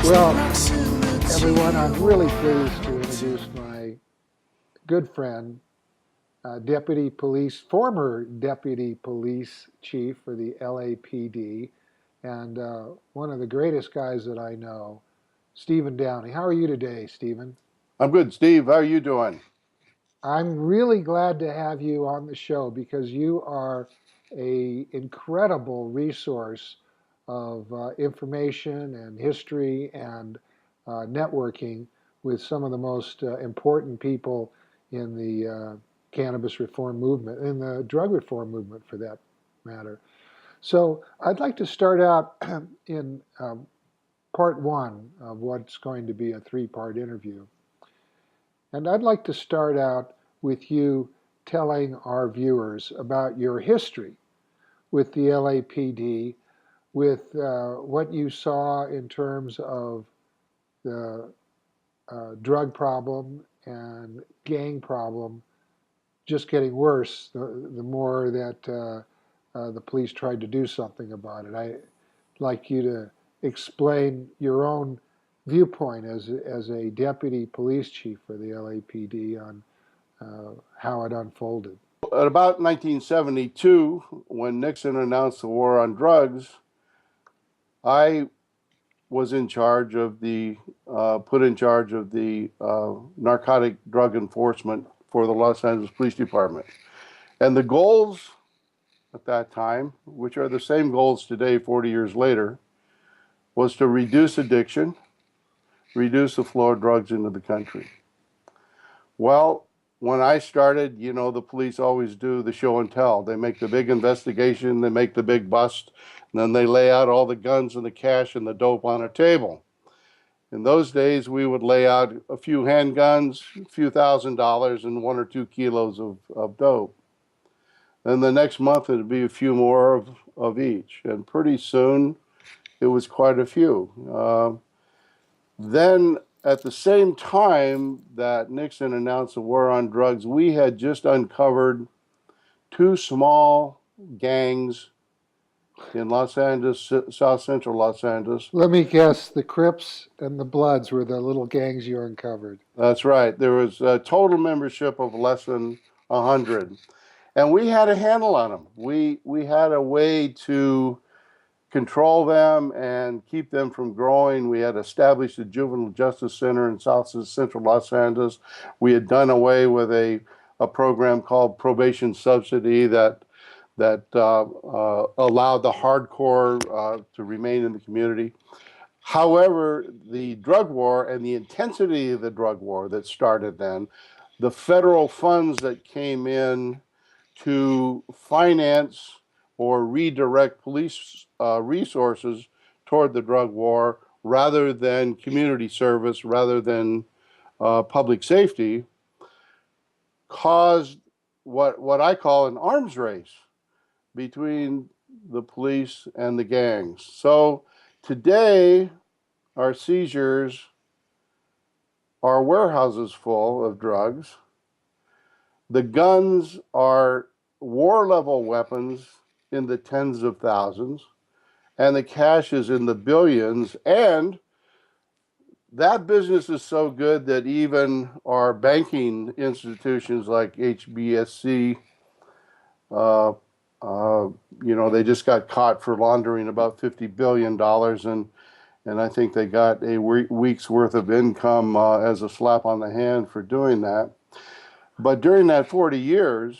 Well, everyone, I'm really pleased to introduce my good friend, former Deputy Police Chief for the LAPD, and one of the greatest guys that I know, Stephen Downey. How are you today, Stephen? I'm good, Steve. How are you doing? I'm really glad to have you on the show because you are a incredible resource of information and history and networking with some of the most important people in the cannabis reform movement, in the drug reform movement for that matter. So I'd like to start out in part one of what's going to be a three-part interview. And I'd like to start out with you telling our viewers about your history with the LAPD, with what you saw in terms of the drug problem and gang problem just getting worse the more that the police tried to do something about it. I'd like you to explain your own viewpoint as a deputy police chief for the LAPD on how it unfolded. At about 1972, when Nixon announced the war on drugs, I was in charge of put in charge of the narcotic drug enforcement for the Los Angeles Police Department. And the goals at that time, which are the same goals today, 40 years later, was to reduce addiction, reduce the flow of drugs into the country. Well, when I started, the police always do the show and tell. They make the big investigation, they make the big bust, and then they lay out all the guns and the cash and the dope on a table. In those days, we would lay out a few handguns, a few $1,000s, and 1 or 2 kilos of dope. Then the next month, it'd be a few more of each. And pretty soon, it was quite a few. Then, at the same time that Nixon announced the war on drugs, we had just uncovered 2 small gangs in Los Angeles, South Central Los Angeles. Let me guess, the Crips and the Bloods were the little gangs you uncovered. That's right. There was a total membership of less than 100. And we had a handle on them. We had a way to control them and keep them from growing. We had established a juvenile justice center in South Central Los Angeles. We had done away with a program called Probation Subsidy that allowed the hardcore to remain in the community. However, the drug war and the intensity of the drug war that started then, the federal funds that came in to finance or redirect police resources toward the drug war rather than community service, rather than public safety, caused what I call an arms race between the police and the gangs. So today, our seizures are warehouses full of drugs. The guns are war-level weapons in the tens of thousands, and the cash is in the billions. And that business is so good that even our banking institutions like HBSC, they just got caught for laundering about $50 billion, and I think they got a week's worth of income as a slap on the hand for doing that. But during that 40 years,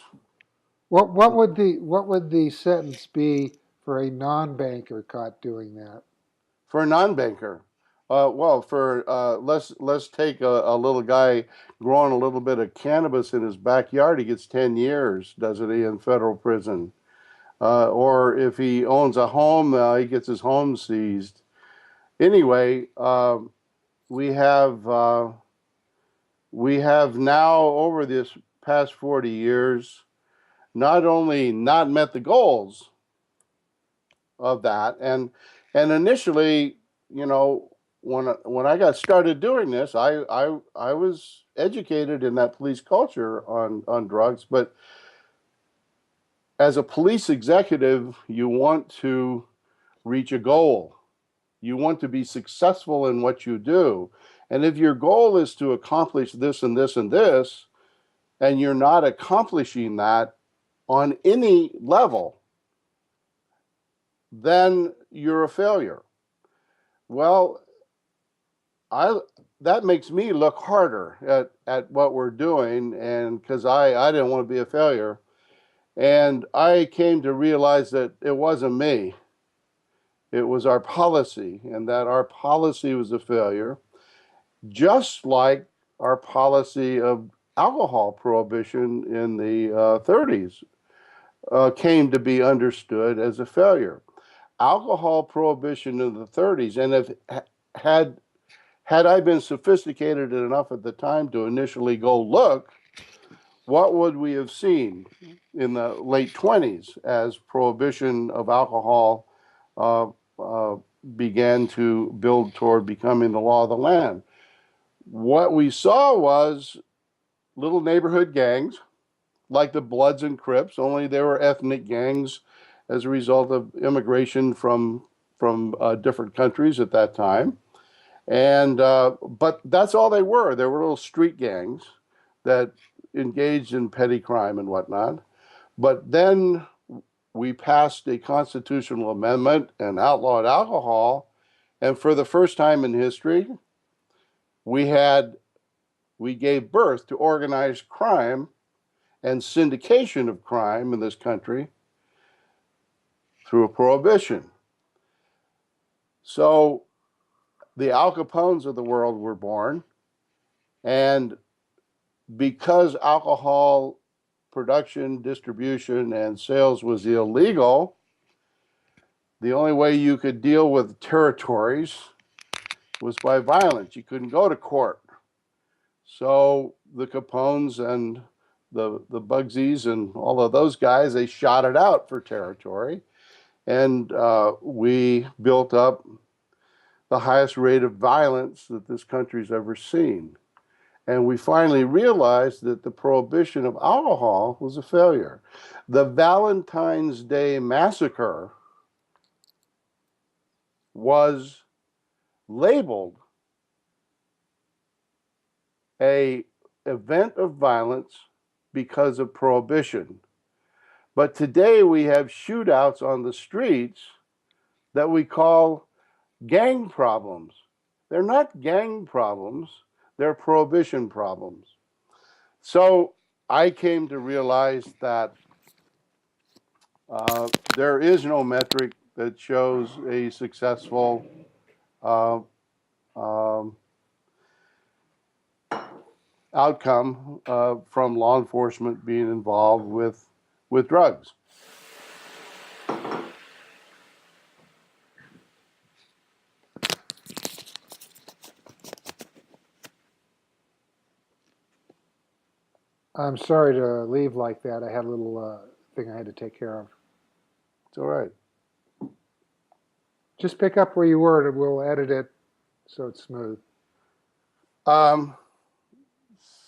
What would the sentence be for a non-banker caught doing that? for a non-banker, let's take a little guy growing a little bit of cannabis in his backyard. He gets 10 years, doesn't he, in federal prison? Or if he owns a home, he gets his home seized. Anyway, we have now, over this past 40 years, not only not met the goals of that, and initially, when I got started doing this, I was educated in that police culture on drugs, but as a police executive, you want to reach a goal. You want to be successful in what you do. And if your goal is to accomplish this and this and this, and you're not accomplishing that on any level, then you're a failure. Well, I that makes me look harder at what we're doing, and because I didn't want to be a failure. And I came to realize that it wasn't me. It was our policy, and that our policy was a failure, just like our policy of alcohol prohibition in the 30s came to be understood as a failure. Alcohol prohibition in the 30s, and if had had I been sophisticated enough at the time to initially go look, what would we have seen in the late 20s as prohibition of alcohol uh, uh, began to build toward becoming the law of the land? What we saw was little neighborhood gangs like the Bloods and Crips, only they were ethnic gangs as a result of immigration from different countries at that time. And but that's all they were. They were little street gangs that engaged in petty crime and whatnot. But then we passed a constitutional amendment and outlawed alcohol, and for the first time in history, we had we gave birth to organized crime and syndication of crime in this country through a prohibition. So the Al Capones of the world were born, and because alcohol production, distribution, and sales was illegal, the only way you could deal with territories was by violence. You couldn't go to court. So the Capones and the Bugsies and all of those guys, they shot it out for territory. And we built up the highest rate of violence that this country's ever seen. And we finally realized that the prohibition of alcohol was a failure. The Valentine's Day massacre was labeled a event of violence because of prohibition. But today we have shootouts on the streets that we call gang problems. They're not gang problems, they're prohibition problems. So I came to realize that there is no metric that shows a successful uh, um, outcome from law enforcement being involved with drugs. I'm sorry to leave like that. I had a little thing I had to take care of. It's all right. Just pick up where you were and we'll edit it so it's smooth. Um,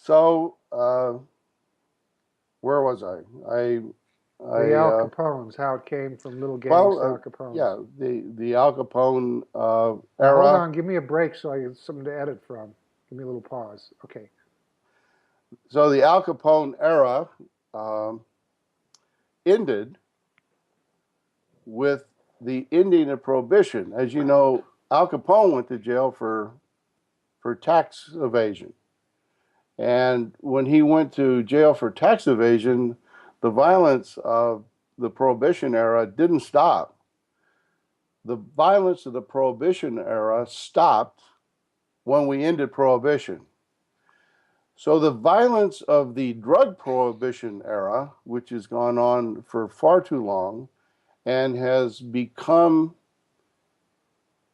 so where was I? The Al Capones, how it came from little gangs to Al Capones. Yeah, the Al Capone Now, hold era. on, give me a break so I get something to edit from. Give me a little pause. Okay. So the Al Capone era ended with the ending of prohibition. As you know, Al Capone went to jail for tax evasion. And when he went to jail for tax evasion, the violence of the prohibition era didn't stop. The violence of the prohibition era stopped when we ended prohibition. So the violence of the drug prohibition era, which has gone on for far too long and has become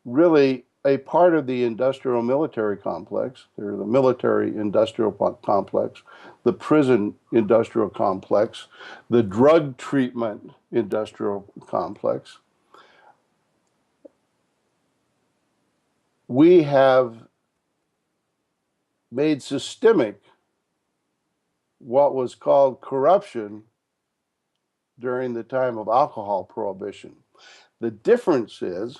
really a part of the industrial military complex, or the military industrial complex, the prison industrial complex, the drug treatment industrial complex. We have made systemic what was called corruption during the time of alcohol prohibition. The difference is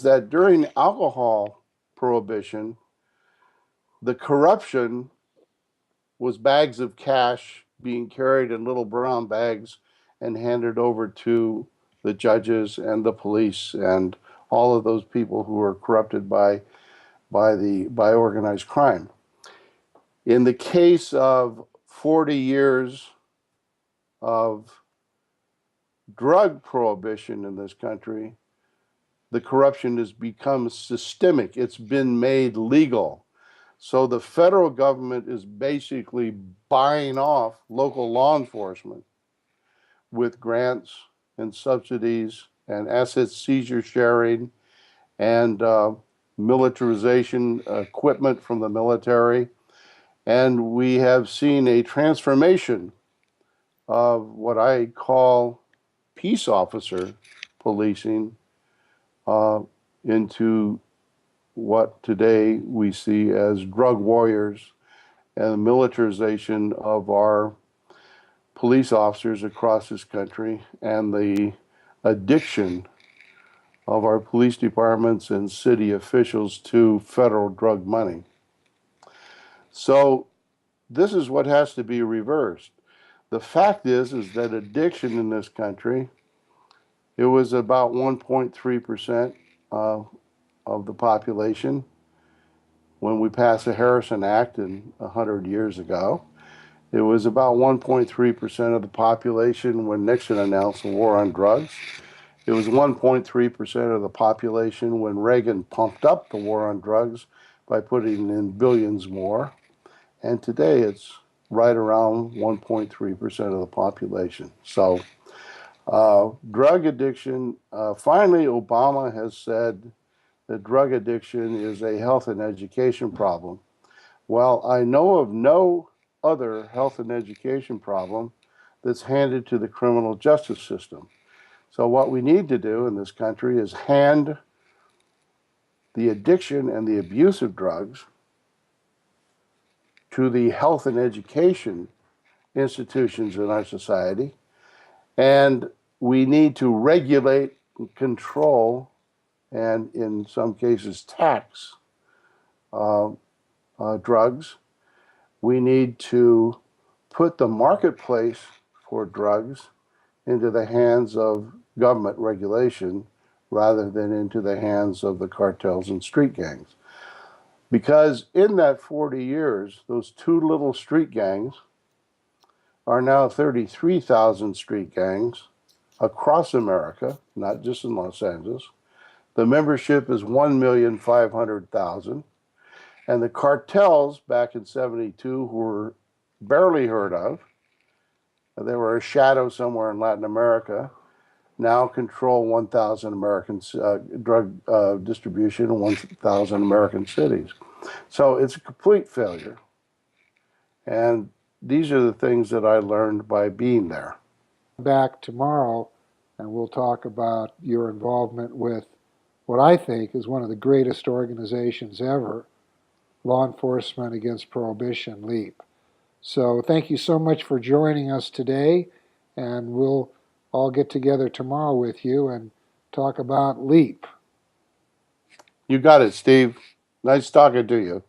that during alcohol prohibition, the corruption was bags of cash being carried in little brown bags and handed over to the judges and the police and all of those people who were corrupted by organized crime. In the case of 40 years of drug prohibition in this country, the corruption has become systemic. It's been made legal. So the federal government is basically buying off local law enforcement with grants and subsidies and asset seizure sharing and militarization equipment from the military. And we have seen a transformation of what I call peace officer policing into what today we see as drug warriors and the militarization of our police officers across this country and the addiction of our police departments and city officials to federal drug money. So this is what has to be reversed. The fact is that addiction in this country, it was about 1.3% of the population when we passed the Harrison Act 100 years ago. It was about 1.3% of the population when Nixon announced the war on drugs. It was 1.3% of the population when Reagan pumped up the war on drugs by putting in billions more. And today it's right around 1.3% of the population. So drug addiction, finally Obama has said that drug addiction is a health and education problem. Well, I know of no other health and education problem that's handed to the criminal justice system. So what we need to do in this country is hand the addiction and the abuse of drugs to the health and education institutions in our society, and we need to regulate, control, and in some cases tax drugs. We need to put the marketplace for drugs into the hands of government regulation rather than into the hands of the cartels and street gangs. Because in that 40 years, those two little street gangs are now 33,000 street gangs across America, not just in Los Angeles. The membership is 1,500,000. And the cartels back in 72 were barely heard of. They were a shadow somewhere in Latin America. Now control 1,000 American drug distribution in 1,000 American cities. So it's a complete failure. And these are the things that I learned by being there. Back tomorrow, and we'll talk about your involvement with what I think is one of the greatest organizations ever, Law Enforcement Against Prohibition, LEAP. So thank you so much for joining us today, and we'll all get together tomorrow with you and talk about LEAP. You got it, Steve. Nice talking to you.